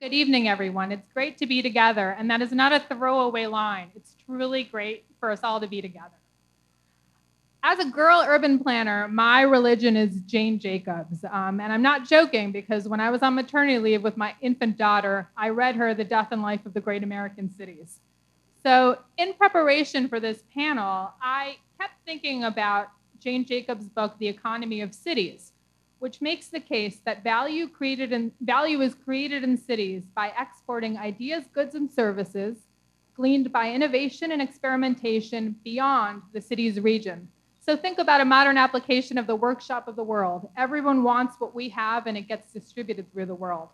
Good evening, everyone. It's great to be together, and that is not a throwaway line. It's truly great for us all to be together. As a girl urban planner, my religion is Jane Jacobs. And I'm not joking because when I was on maternity leave with my infant daughter, I read her The Death and Life of the Great American Cities. So, in preparation for this panel, I kept thinking about Jane Jacobs' book, The Economy of Cities, which makes the case that value is created in cities by exporting ideas, goods, and services gleaned by innovation and experimentation beyond the city's region. So think about a modern application of the workshop of the world. Everyone wants what we have, and it gets distributed through the world.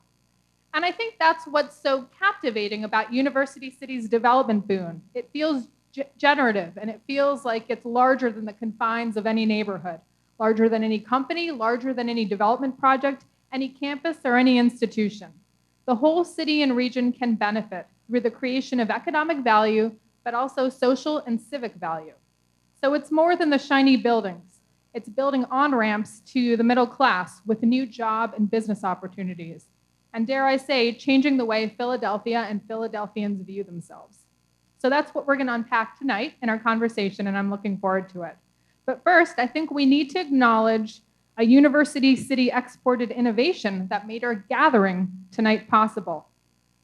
And I think that's what's so captivating about University City's development boon. It feels generative, and it feels like it's larger than the confines of any neighborhood, larger than any company, larger than any development project, any campus, or any institution. The whole city and region can benefit through the creation of economic value, but also social and civic value. So it's more than the shiny buildings. It's building on-ramps to the middle class with new job and business opportunities. And dare I say, changing the way Philadelphia and Philadelphians view themselves. So that's what we're going to unpack tonight in our conversation, and I'm looking forward to it. But first, I think we need to acknowledge a University City exported innovation that made our gathering tonight possible.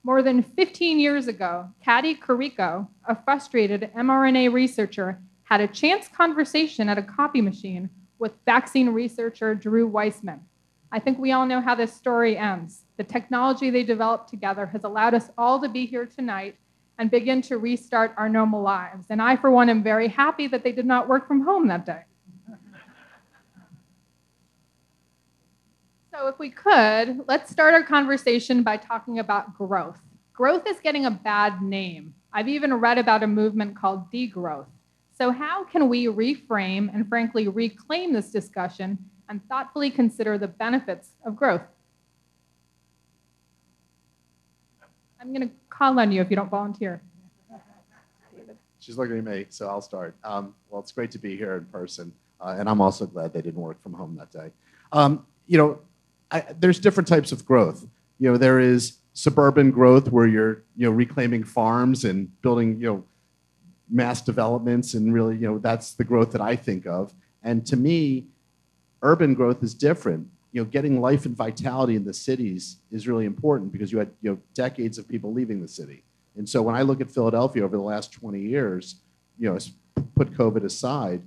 More than 15 years ago, Katari, a frustrated mRNA researcher, had a chance conversation at a copy machine with vaccine researcher Drew Weissman. I think we all know how this story ends. The technology they developed together has allowed us all to be here tonight and begin to restart our normal lives. And I, for one, am very happy that they did not work from home that day. So if we could, let's start our conversation by talking about growth. Growth is getting a bad name. I've even read about a movement called degrowth. So how can we reframe and frankly reclaim this discussion and thoughtfully consider the benefits of growth? I'm going to call on you if you don't volunteer. She's looking at me, so I'll start. Well, it's great to be here in person, and I'm also glad they didn't work from home that day. There's different types of growth. There is suburban growth where you're, reclaiming farms and building, mass developments, and really, that's the growth that I think of. And to me, urban growth is different. Getting life and vitality in the cities is really important because you had, decades of people leaving the city. And so when I look at Philadelphia over the last 20 years, put COVID aside,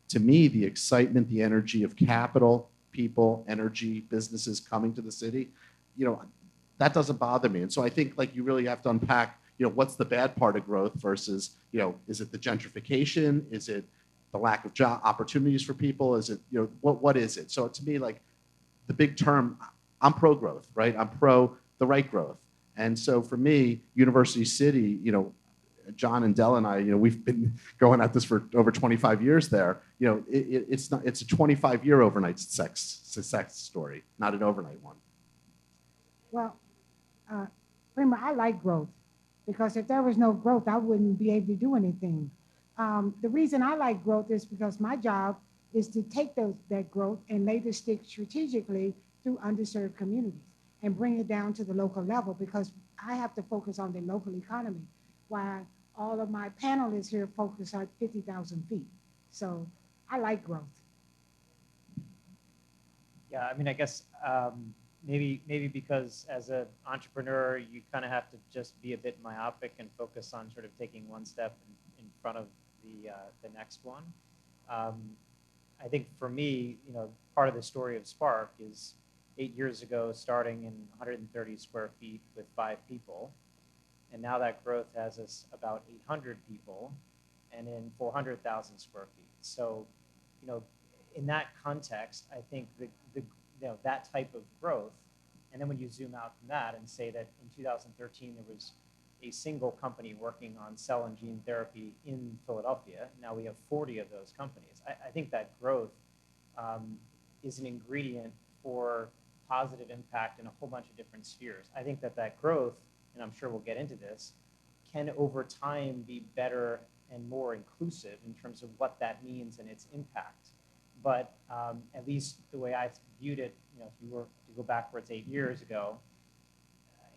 to me, the excitement, the energy of capital, people, energy, businesses coming to the city, that doesn't bother me. And so I think you really have to unpack, what's the bad part of growth versus, is it the gentrification? Is it the lack of job opportunities for people? Is it, what is it? So to me, the big term, I'm pro-growth, right? I'm pro the right growth. And so for me, University City, John and Della and I, we've been going at this for over 25 years there. It's a 25-year overnight success story, not an overnight one. Well, Prema, I like growth because if there was no growth, I wouldn't be able to do anything. The reason I like growth is because my job is to take that growth and lay the stick strategically through underserved communities and bring it down to the local level because I have to focus on the local economy while all of my panelists here focus on 50,000 feet. So I like growth. Yeah, I mean, I guess maybe because as an entrepreneur, you kind of have to just be a bit myopic and focus on sort of taking one step in front of the next one. I think for me, part of the story of Spark is 8 years ago, starting in 130 square feet with 5 people. And now that growth has us about 800 people and in 400,000 square feet. So, in that context, I think that type of growth, and then when you zoom out from that and say that in 2013, there was a single company working on cell and gene therapy in Philadelphia. Now we have 40 of those companies. I think that growth is an ingredient for positive impact in a whole bunch of different spheres. I think that growth, and I'm sure we'll get into this, can over time be better and more inclusive in terms of what that means and its impact. But at least the way I viewed it, if you were to go backwards 8 years ago,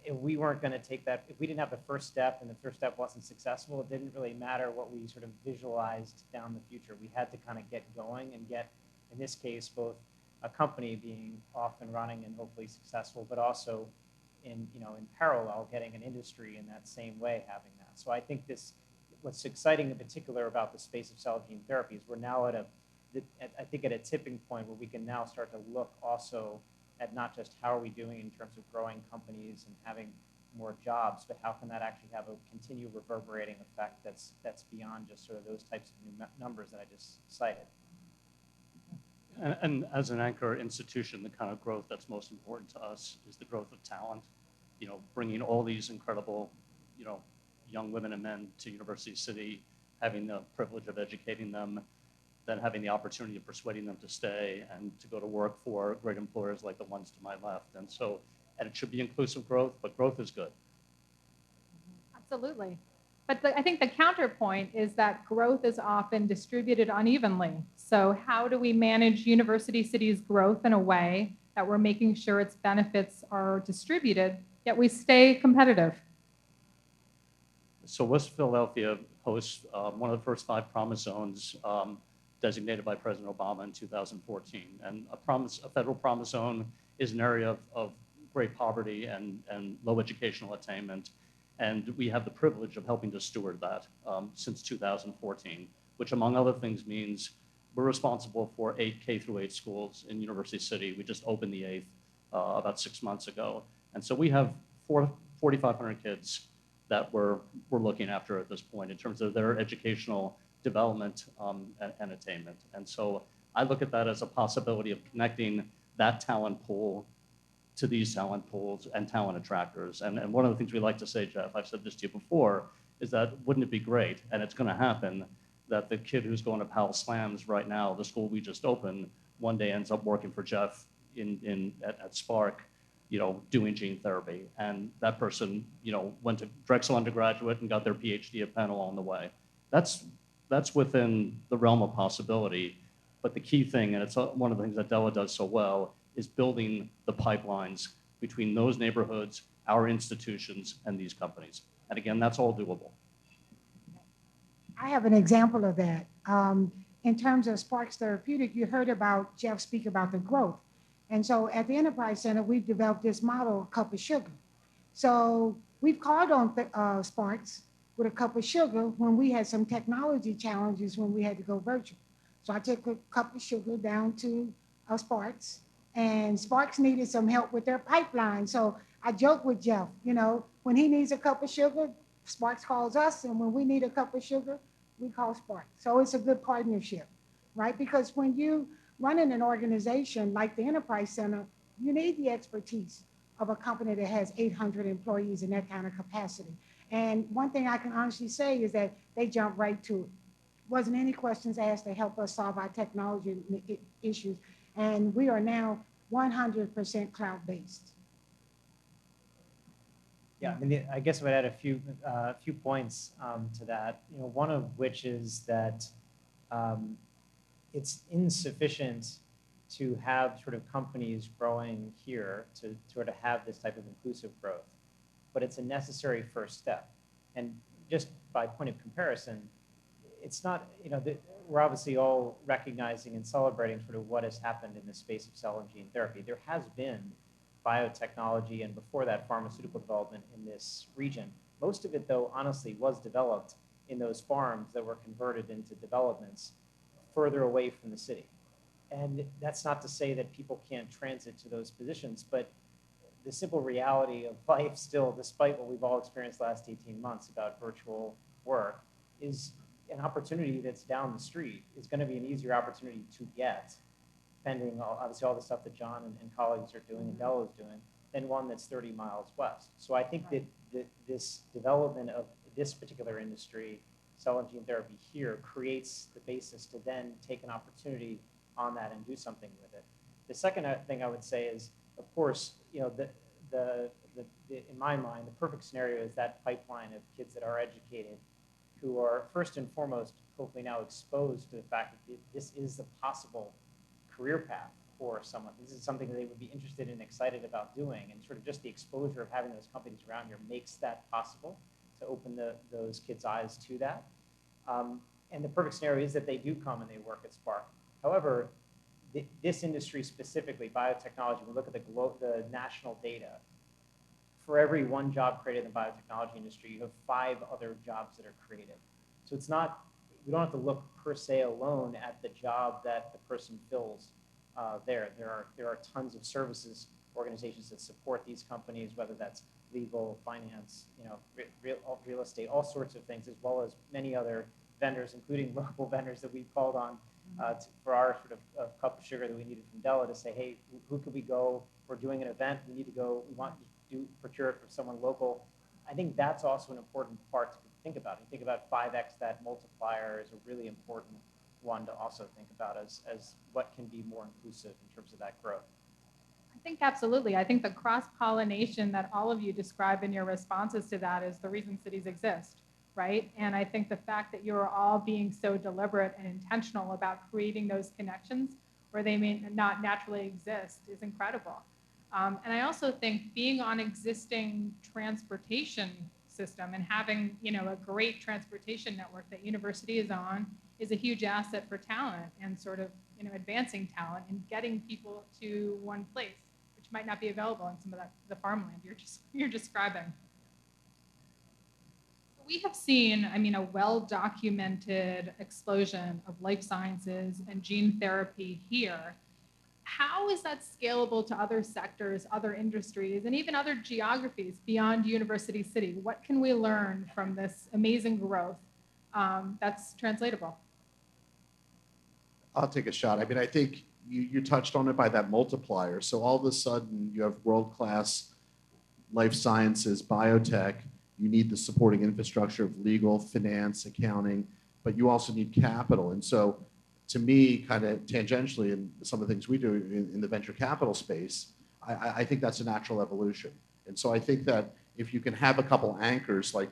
if we weren't going to take that, if we didn't have the first step and the first step wasn't successful, it didn't really matter what we sort of visualized down the future. We had to kind of get going and get, in this case, both a company being off and running and hopefully successful, but also in parallel, getting an industry in that same way, having that. So I think what's exciting in particular about the space of cell and gene therapy is we're now at a tipping point where we can now start to look also at not just how are we doing in terms of growing companies and having more jobs, but how can that actually have a continued reverberating effect that's beyond just sort of those types of new numbers that I just cited. And as an anchor institution, the kind of growth that's most important to us is the growth of talent. Bringing all these incredible, young women and men to University City, having the privilege of educating them, then having the opportunity of persuading them to stay and to go to work for great employers like the ones to my left. And it should be inclusive growth, but growth is good. Absolutely. But I think the counterpoint is that growth is often distributed unevenly. So how do we manage University City's growth in a way that we're making sure its benefits are distributed, yet we stay competitive? So West Philadelphia hosts one of the first 5 promise zones designated by President Obama in 2014. And a federal promise zone is an area of great poverty and low educational attainment. And we have the privilege of helping to steward that since 2014, which among other things means we're responsible for 8 K-8 schools in University City. We just opened the 8th about 6 months ago. And so we have 4,500 kids that we're looking after at this point in terms of their educational development and attainment. And so I look at that as a possibility of connecting that talent pool to these talent pools and talent attractors. And one of the things we like to say, Jeff, I've said this to you before, is that wouldn't it be great, and it's gonna happen, that the kid who's going to Powell Slams right now, the school we just opened, one day ends up working for Jeff at Spark, doing gene therapy. And that person, went to Drexel undergraduate and got their PhD at Penn along the way. That's within the realm of possibility. But the key thing, and it's one of the things that Della does so well, is building the pipelines between those neighborhoods, our institutions, and these companies. And again, that's all doable. I have an example of that. In terms of Sparks Therapeutic, you heard about Jeff speak about the growth. And so at the Enterprise Center, we've developed this model, Cup of Sugar. So we've called on Sparks with a cup of sugar when we had some technology challenges when we had to go virtual. So I took a cup of sugar down to Sparks, and Sparks needed some help with their pipeline. So I joke with Jeff, when he needs a cup of sugar, Sparks calls us, and when we need a cup of sugar, we call Sparks. So it's a good partnership, right? Because when you run in an organization like the Enterprise Center, you need the expertise of a company that has 800 employees in that kind of capacity. And one thing I can honestly say is that they jumped right to it. Wasn't any questions asked to help us solve our technology issues. And we are now 100% cloud-based. Yeah, I guess I would add a few points to that. One of which is that it's insufficient to have sort of companies growing here to sort of have this type of inclusive growth, but it's a necessary first step. And just by point of comparison, it's not, we're obviously all recognizing and celebrating sort of what has happened in the space of cell and gene therapy. There has been biotechnology and before that pharmaceutical development in this region. Most of it though, honestly, was developed in those farms that were converted into developments further away from the city. And that's not to say that people can't transit to those positions, but the simple reality of life still, despite what we've all experienced the last 18 months about virtual work, is an opportunity that's down the street is going to be an easier opportunity to get, pending obviously all the stuff that John and colleagues are doing and Della is doing, than one that's 30 miles west. So I think that this development of this particular industry, cell and gene therapy here, creates the basis to then take an opportunity on that and do something with it. The second thing I would say is, of course, in my mind, the perfect scenario is that pipeline of kids that are educated, who are first and foremost, hopefully now exposed to the fact that this is the possible career path for someone. This is something that they would be interested and excited about doing, and sort of just the exposure of having those companies around here makes that possible to open those kids' eyes to that. And the perfect scenario is that they do come and they work at Spark. However, this industry specifically, biotechnology, we look at the national data. For every one job created in the biotechnology industry, you have 5 other jobs that are created. So it's not, we don't have to look per se alone at the job that the person fills there. There are tons of services organizations that support these companies, whether that's legal, finance, real estate, all sorts of things, as well as many other vendors, including local vendors that we've called on for our sort of cup of sugar that we needed from Della to say, hey, who could we go? We're doing an event. We need to go. We want to procure it from someone local. I think that's also an important part to think about. You think about 5x, that multiplier is a really important one to also think about as what can be more inclusive in terms of that growth. I think absolutely. I think the cross-pollination that all of you describe in your responses to that is the reason cities exist, right? And I think the fact that you're all being so deliberate and intentional about creating those connections where they may not naturally exist is incredible. And I also think being on existing transportation system and having a great transportation network that university is on is a huge asset for talent and sort of advancing talent and getting people to one place, which might not be available in some of the farmland you're describing. We have seen, a well-documented explosion of life sciences and gene therapy here. How is that scalable to other sectors, other industries, and even other geographies beyond University City? What can we learn from this amazing growth that's translatable? I'll take a shot. I think you touched on it by that multiplier. So all of a sudden, you have world-class life sciences, biotech. You need the supporting infrastructure of legal, finance, accounting, but you also need capital. And so to me, kind of tangentially, in some of the things we do in the venture capital space, I think that's a natural evolution. And so I think that if you can have a couple anchors, like,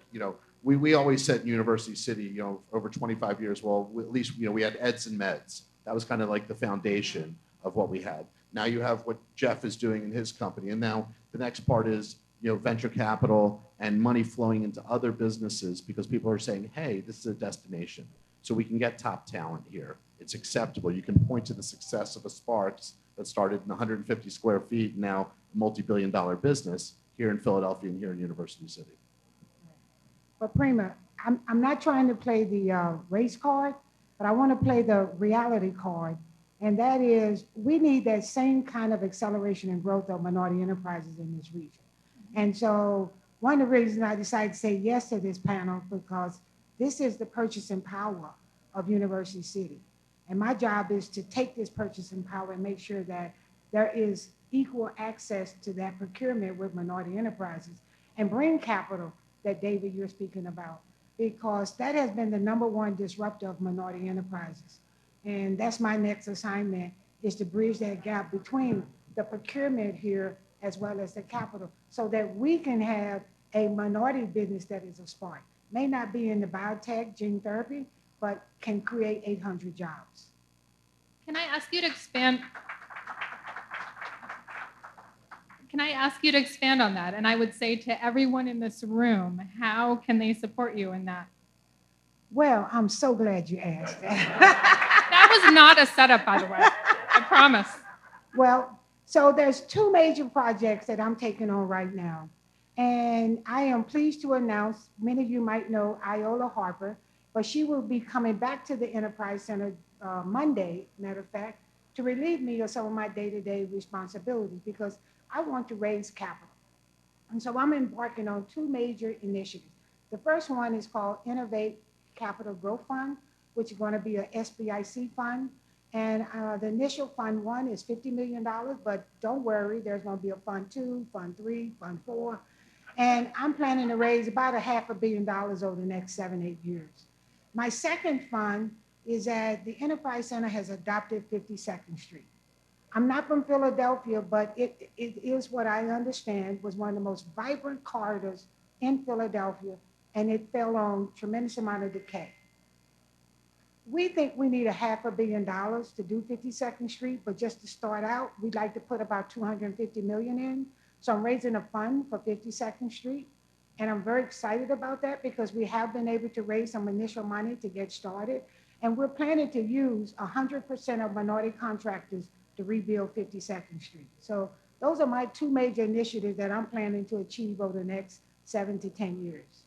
we always said in University City, over 25 years, well, at least, we had eds and meds. That was kind of like the foundation of what we had. Now you have what Jeff is doing in his company. And now the next part is, venture capital and money flowing into other businesses because people are saying, hey, this is a destination. So we can get top talent here. It's acceptable. You can point to the success of a Sparks that started in 150 square feet, now a multi-billion-dollar business here in Philadelphia and here in University City. But Prema, I'm not trying to play the race card, but I want to play the reality card. And that is, we need that same kind of acceleration and growth of minority enterprises in this region. And so one of the reasons I decided to say yes to this panel, because this is the purchasing power of University City. And my job is to take this purchasing power and make sure that there is equal access to that procurement with minority enterprises and bring capital that, David, you're speaking about, because that has been the #1 disruptor of minority enterprises. And that's my next assignment, is to bridge that gap between the procurement here as well as the capital, so that we can have a minority business that is a Spark. May not be in the biotech, gene therapy, but can create 800 jobs. Can I ask you to expand? Can I ask you to expand on that? And I would say to everyone in this room, how can they support you in that? Well, I'm so glad you asked that. That was not a setup, by the way. I promise. Well, so there's 2 major projects that I'm taking on right now. And I am pleased to announce, many of you might know Iola Harper, but she will be coming back to the Enterprise Center Monday, matter of fact, to relieve me of some of my day-to-day responsibilities, because I want to raise capital. And so I'm embarking on 2 major initiatives. The first one is called Innovate Capital Growth Fund, which is going to be a SBIC fund. And the initial fund 1 is $50 million, but don't worry, there's going to be a fund 2, fund 3, fund 4. And I'm planning to raise about $500 million over the next 7-8 years. My second fund is that the Enterprise Center has adopted 52nd Street. I'm not from Philadelphia, but it is what I understand was one of the most vibrant corridors in Philadelphia, and it fell on tremendous amount of decay. We think we need $500 million to do 52nd Street, but just to start out, we'd like to put about 250 million in. So I'm raising a fund for 52nd Street. And I'm very excited about that because we have been able to raise some initial money to get started. And we're planning to use 100% of minority contractors to rebuild 52nd Street. So those are my two major initiatives that I'm planning to achieve over the next 7 to 10 years.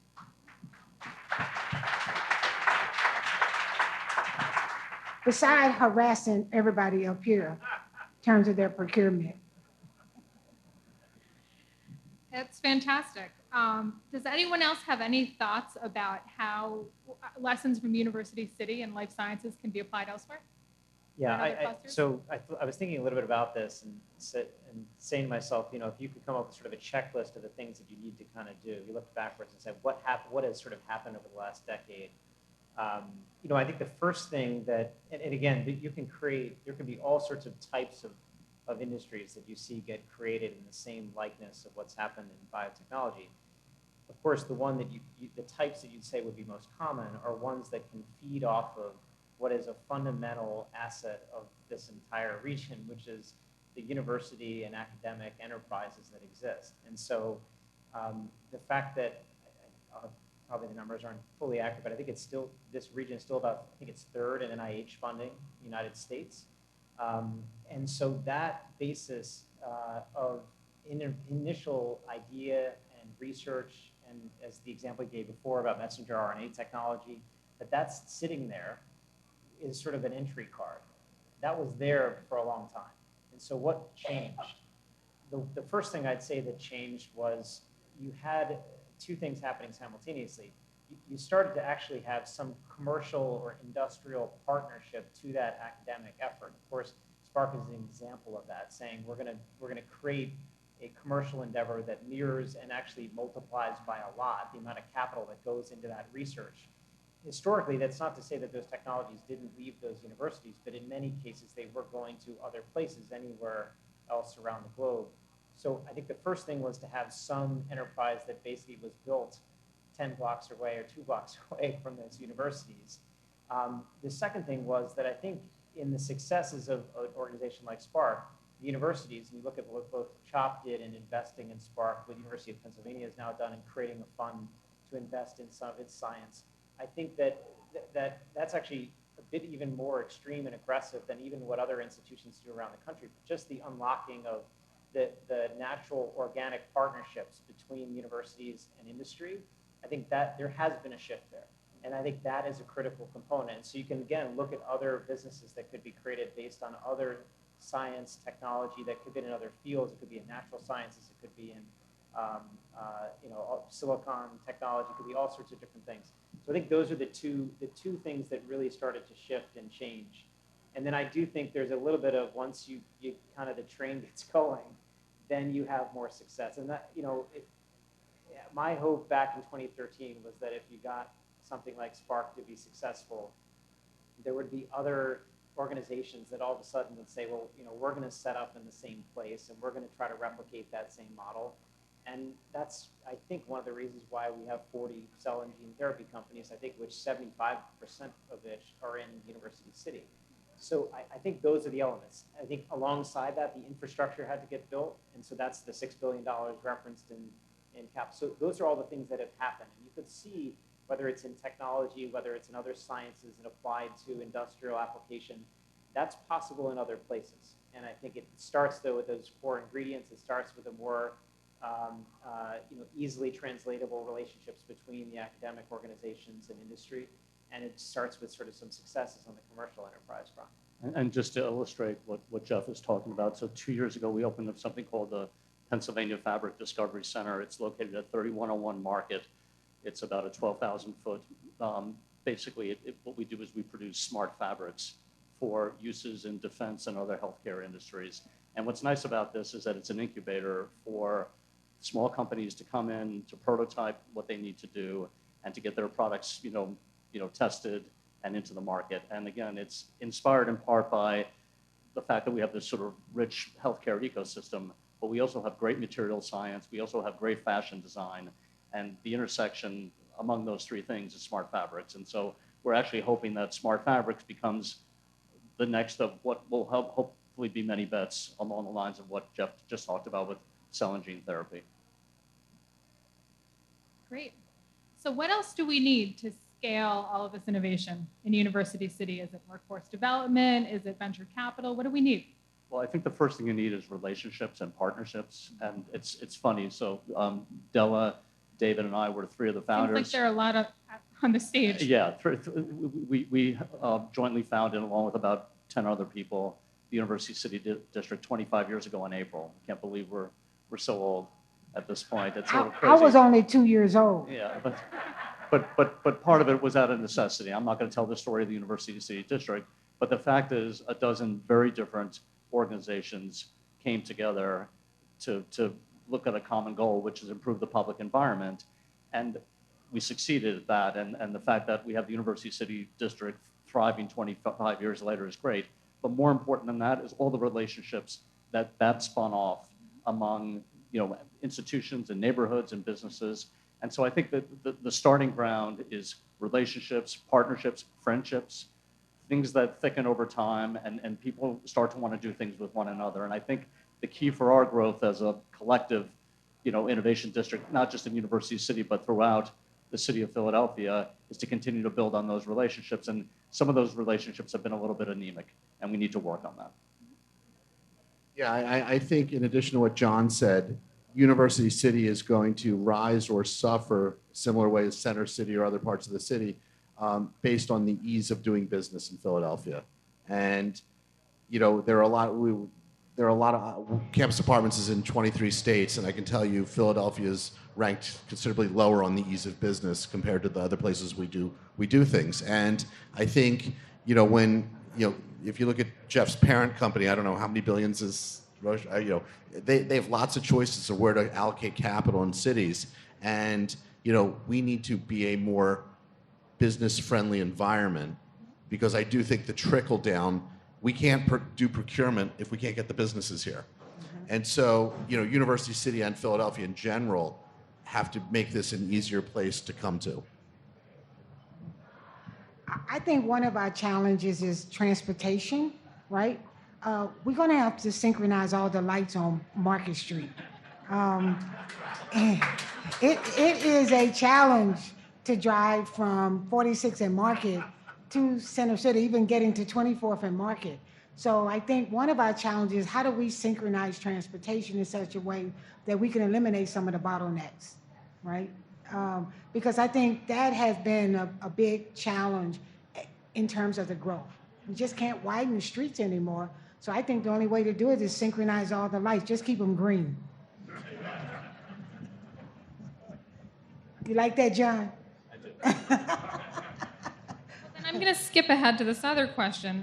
Besides harassing everybody up here in terms of their procurement. It's fantastic. Does anyone else have any thoughts about how lessons from University City and life sciences can be applied elsewhere? Yeah, I was thinking a little bit about this and saying to myself, if you could come up with sort of a checklist of the things that you need to kind of do, you look backwards and say, what has sort of happened over the last decade? I think the first thing that, and again, there can be all sorts of types of industries that you see get created in the same likeness of what's happened in biotechnology. Of course, the one that the types that you'd say would be most common are ones that can feed off of what is a fundamental asset of this entire region, which is the university and academic enterprises that exist. And so the fact that probably the numbers aren't fully accurate, but I think this region is still about, I think it's third in NIH funding in the United States. And so that basis of initial idea and research, and as the example I gave before about messenger RNA technology, that's sitting there is sort of an entry card. That was there for a long time. And so what changed? The first thing I'd say that changed was you had two things happening simultaneously. You started to actually have some commercial or industrial partnership to that academic effort. Of course, Spark is an example of that, saying we're going to create a commercial endeavor that mirrors and actually multiplies by a lot the amount of capital that goes into that research. Historically, that's not to say that those technologies didn't leave those universities, but in many cases they were going to other places anywhere else around the globe. So I think the first thing was to have some enterprise that basically was built 10 blocks away or 2 blocks away from those universities. The second thing was that I think in the successes of an organization like Spark, the universities, and you look at what both CHOP did in investing in Spark, what the University of Pennsylvania has now done in creating a fund to invest in some of its science. I think that's actually a bit even more extreme and aggressive than even what other institutions do around the country. But just the unlocking of the natural organic partnerships between universities and industry, I think that there has been a shift there. And I think that is a critical component. So you can, again, look at other businesses that could be created based on other science, technology that could be in other fields. It could be in natural sciences. It could be in silicon technology. It could be all sorts of different things. So I think those are the two things that really started to shift and change. And then I do think there's a little bit of once you kind of the train gets going, then you have more success. And that, my hope back in 2013 was that if you got something like Spark to be successful, there would be other organizations that all of a sudden would say, well, we're going to set up in the same place and we're going to try to replicate that same model. And that's, I think, one of the reasons why we have 40 cell and gene therapy companies, I think which 75% of which are in University City. So I think those are the elements. I think alongside that, the infrastructure had to get built. And so that's the $6 billion referenced in CAP. So those are all the things that have happened. And you could see whether it's in technology, whether it's in other sciences and applied to industrial application, that's possible in other places. And I think it starts, though, with those core ingredients. It starts with a more easily translatable relationships between the academic organizations and industry. And it starts with sort of some successes on the commercial enterprise front. And just to illustrate what Jeff is talking about, so 2 years ago, we opened up something called the Pennsylvania Fabric Discovery Center. It's located at 3101 Market. It's about a 12,000 foot. Basically, what we do is we produce smart fabrics for uses in defense and other healthcare industries. And what's nice about this is that it's an incubator for small companies to come in to prototype what they need to do and to get their products, tested and into the market. And again, it's inspired in part by the fact that we have this sort of rich healthcare ecosystem, but we also have great material science. We also have great fashion design. And the intersection among those three things is smart fabrics. And so we're actually hoping that smart fabrics becomes the next of what will help hopefully be many bets along the lines of what Jeff just talked about with cell and gene therapy. Great. So what else do we need to scale all of this innovation in University City? Is it workforce development? Is it venture capital? What do we need? Well, I think the first thing you need is relationships and partnerships. And it's funny. So Della, David, and I were three of the founders. Seems like there are a lot of on the stage. Yeah, we jointly founded, along with about 10 other people, the University City District 25 years ago in April. I can't believe we're so old at this point. It's sort of crazy. I was only 2 years old. Yeah, but part of it was out of necessity. I'm not going to tell the story of the University City District, but the fact is a dozen very different organizations came together to look at a common goal, which is improve the public environment. And we succeeded at that. And the fact that we have the University City District thriving 25 years later is great. But more important than that is all the relationships that spun off among institutions and neighborhoods and businesses. And so I think that the starting ground is relationships, partnerships, friendships, things that thicken over time, and people start to want to do things with one another. And I think the key for our growth as a collective, innovation district, not just in University City, but throughout the city of Philadelphia, is to continue to build on those relationships. And some of those relationships have been a little bit anemic, and we need to work on that. Yeah, I think in addition to what John said, University City is going to rise or suffer similar way as Center City or other parts of the city based on the ease of doing business in Philadelphia. And, there are a lot of campus apartments is in 23 states, and I can tell you Philadelphia is ranked considerably lower on the ease of business compared to the other places we do things. And I think, if you look at Jeff's parent company, I don't know how many billions is Roche, they have lots of choices of where to allocate capital in cities. And, we need to be a more business-friendly environment, because I do think the trickle down, we can't do procurement if we can't get the businesses here. And so, University City and Philadelphia in general have to make this an easier place to come to. I think one of our challenges is transportation, right? We're going to have to synchronize all the lights on Market Street. It is a challenge to drive from 46th and Market to Center City, even getting to 24th and Market. So I think one of our challenges is how do we synchronize transportation in such a way that we can eliminate some of the bottlenecks, right? Because I think that has been a big challenge in terms of the growth. We just can't widen the streets anymore. So I think the only way to do it is synchronize all the lights. Just keep them green. You like that, John? I do. Then I'm going to skip ahead to this other question,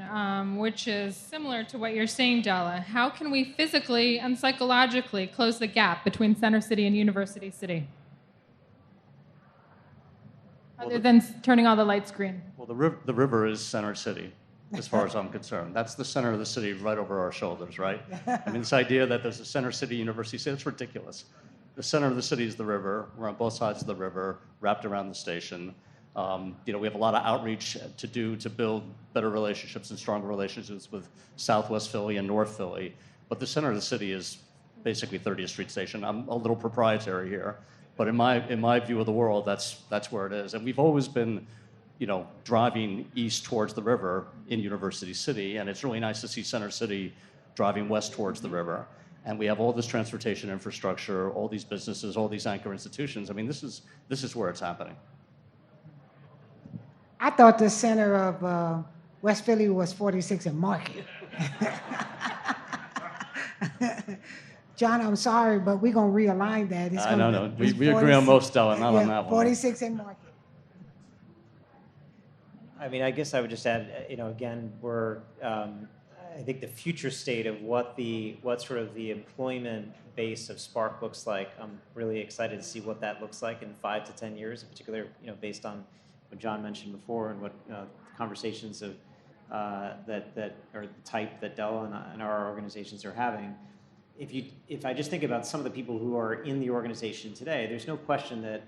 which is similar to what you're saying, Della. How can we physically and psychologically close the gap between Center City and University City? Other than turning all the lights green. Well, the river is Center City, as far as I'm concerned. That's the center of the city right over our shoulders, right? I mean, this idea that there's a Center City, University City, that's ridiculous. The center of the city is the river. We're on both sides of the river, wrapped around the station. We have a lot of outreach to do to build better relationships and stronger relationships with Southwest Philly and North Philly. But the center of the city is basically 30th Street Station. I'm a little proprietary here, but in my view of the world, that's where it is. And we've always been, driving east towards the river in University City, and it's really nice to see Center City driving west towards the river. And we have all this transportation infrastructure, all these businesses, all these anchor institutions. I mean, this is where it's happening. I thought the center of West Philly was 46th and Market. John, I'm sorry, but we're going to realign that. No. We agree on most, Della, not on that one. 46th and Market. I mean, I guess I would just add, again, we're, I think the future state of what sort of the employment base of Spark looks like, I'm really excited to see what that looks like in 5 to 10 years, in particular, based on what John mentioned before and what conversations of that are the type that Della and our organizations are having. If I just think about some of the people who are in the organization today, there's no question that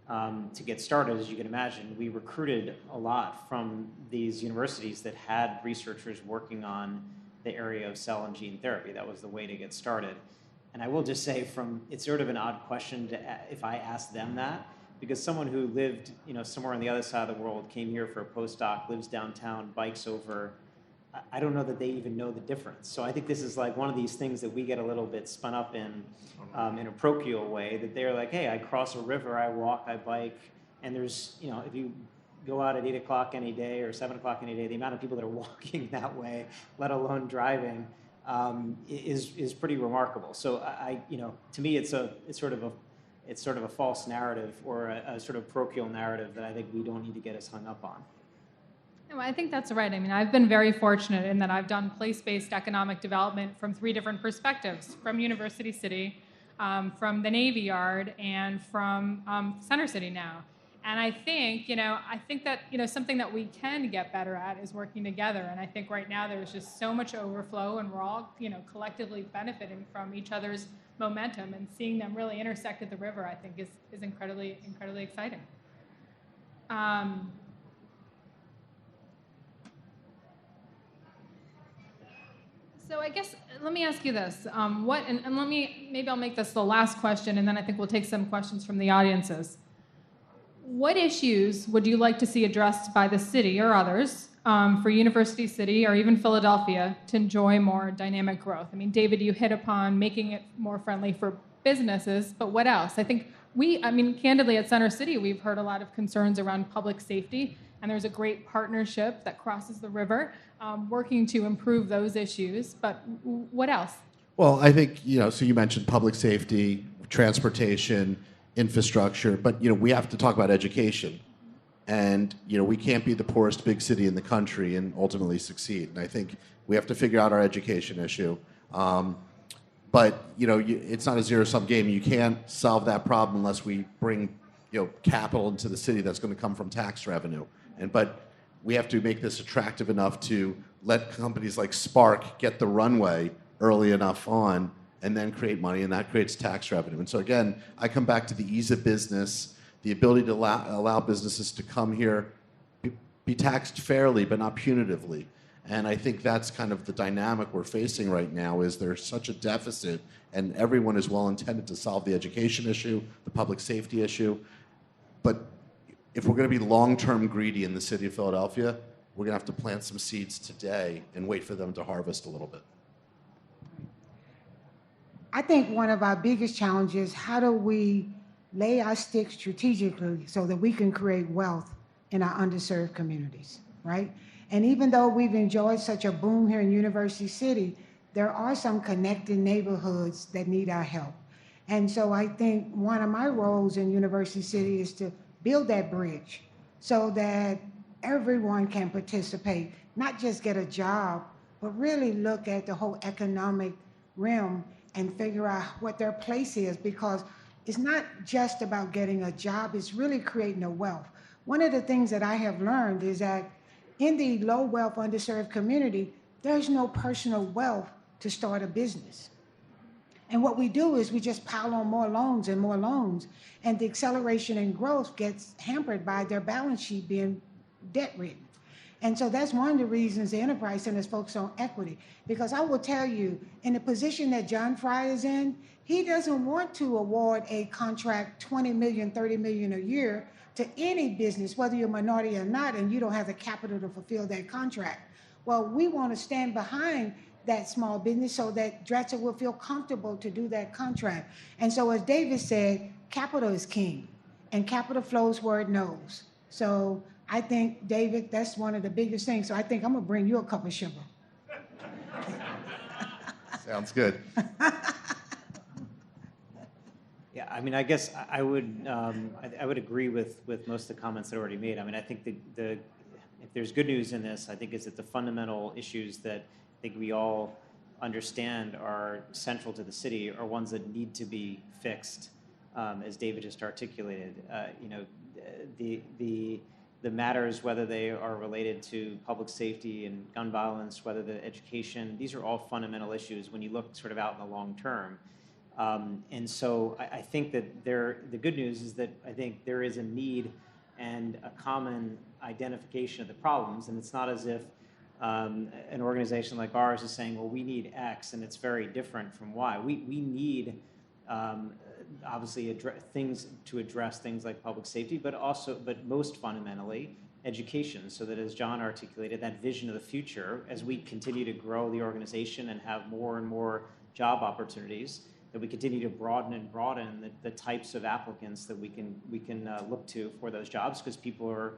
to get started, as you can imagine, we recruited a lot from these universities that had researchers working on the area of cell and gene therapy. That was the way to get started. And I will just say, it's sort of an odd question if I asked them that, because someone who lived, somewhere on the other side of the world, came here for a postdoc, lives downtown, bikes over, I don't know that they even know the difference. So I think this is like one of these things that we get a little bit spun up in a parochial way, that they're like, hey, I cross a river, I walk, I bike, and there's, if you go out at 8 o'clock any day or 7 o'clock any day, the amount of people that are walking that way, let alone driving, is pretty remarkable. So to me, it's sort of a false narrative, or a sort of parochial narrative that I think we don't need to get us hung up on. No, I think that's right. I mean, I've been very fortunate in that I've done place-based economic development from 3 different perspectives: from University City, from the Navy Yard, and from Center City now. And I think that something that we can get better at is working together. And I think right now there's just so much overflow, and we're all collectively benefiting from each other's momentum, and seeing them really intersect at the river, I think is incredibly exciting. So I guess let me ask you this: maybe I'll make this the last question, and then I think we'll take some questions from the audiences. What issues would you like to see addressed by the city or others for University City or even Philadelphia to enjoy more dynamic growth? I mean, David, you hit upon making it more friendly for businesses, but what else? I think candidly at Center City, we've heard a lot of concerns around public safety, and there's a great partnership that crosses the river working to improve those issues. But what else? Well, I think, so you mentioned public safety, transportation, infrastructure, but we have to talk about education, and we can't be the poorest big city in the country and ultimately succeed. And I think we have to figure out our education issue. But it's not a zero-sum game. You can't solve that problem unless we bring capital into the city that's going to come from tax revenue. But we have to make this attractive enough to let companies like Spark get the runway early enough on, and then create money, and that creates tax revenue. And so again, I come back to the ease of business, the ability to allow businesses to come here, be taxed fairly, but not punitively. And I think that's kind of the dynamic we're facing right now, is there's such a deficit, and everyone is well intended to solve the education issue, the public safety issue. But if we're going to be long-term greedy in the city of Philadelphia, we're going to have to plant some seeds today and wait for them to harvest a little bit. I think one of our biggest challenges, how do we lay our sticks strategically so that we can create wealth in our underserved communities, right? And even though we've enjoyed such a boom here in University City, there are some connected neighborhoods that need our help. And so I think one of my roles in University City is to build that bridge so that everyone can participate, not just get a job, but really look at the whole economic realm and figure out what their place is, because it's not just about getting a job, it's really creating a wealth. One of the things that I have learned is that in the low wealth, underserved community, there's no personal wealth to start a business. And what we do is we just pile on more loans, and the acceleration in growth gets hampered by their balance sheet being debt-ridden. And so that's one of the reasons the Enterprise Center is focused on equity. Because I will tell you, in the position that John Fry is in, he doesn't want to award a contract $20 million, $30 million a year to any business, whether you're a minority or not, and you don't have the capital to fulfill that contract. Well, we want to stand behind that small business so that Drexel will feel comfortable to do that contract. And so as David said, capital is king, and capital flows where it knows. So I think, David, that's one of the biggest things. So I think I'm going to bring you a cup of sugar. Sounds good. Yeah, I mean, I guess I would agree with most of the comments that are already made. I mean, I think if there's good news in this, I think is that the fundamental issues that I think we all understand are central to the city are ones that need to be fixed, as David just articulated. The matters, whether they are related to public safety and gun violence, whether the education, these are all fundamental issues when you look sort of out in the long term. And so I think that the good news is that I think there is a need and a common identification of the problems, and it's not as if an organization like ours is saying, well, we need X, and it's very different from Y. We need, obviously, things to address things like public safety, but most fundamentally, education, so that, as John articulated, that vision of the future, as we continue to grow the organization and have more and more job opportunities, that we continue to broaden the types of applicants that we can look to for those jobs, because people are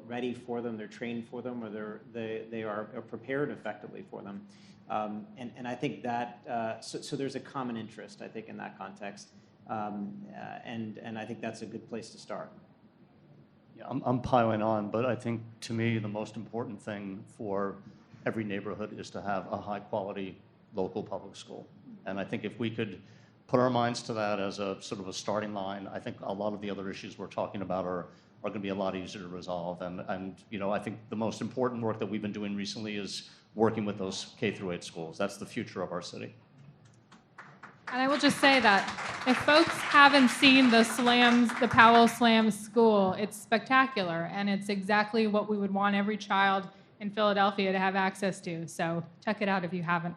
ready for them, they're trained for them, or they are prepared effectively for them. And I think that so there's a common interest, I think, in that context, and I think that's a good place to start. Yeah, I'm piling on, but I think to me the most important thing for every neighborhood is to have a high-quality local public school. And I think if we could put our minds to that as a sort of a starting line, I think a lot of the other issues we're talking about are going to be a lot easier to resolve. And I think the most important work that we've been doing recently is working with those K through 8 schools. That's the future of our city. And I will just say that if folks haven't seen the Powell Slams School, it's spectacular, and it's exactly what we would want every child in Philadelphia to have access to. So check it out if you haven't.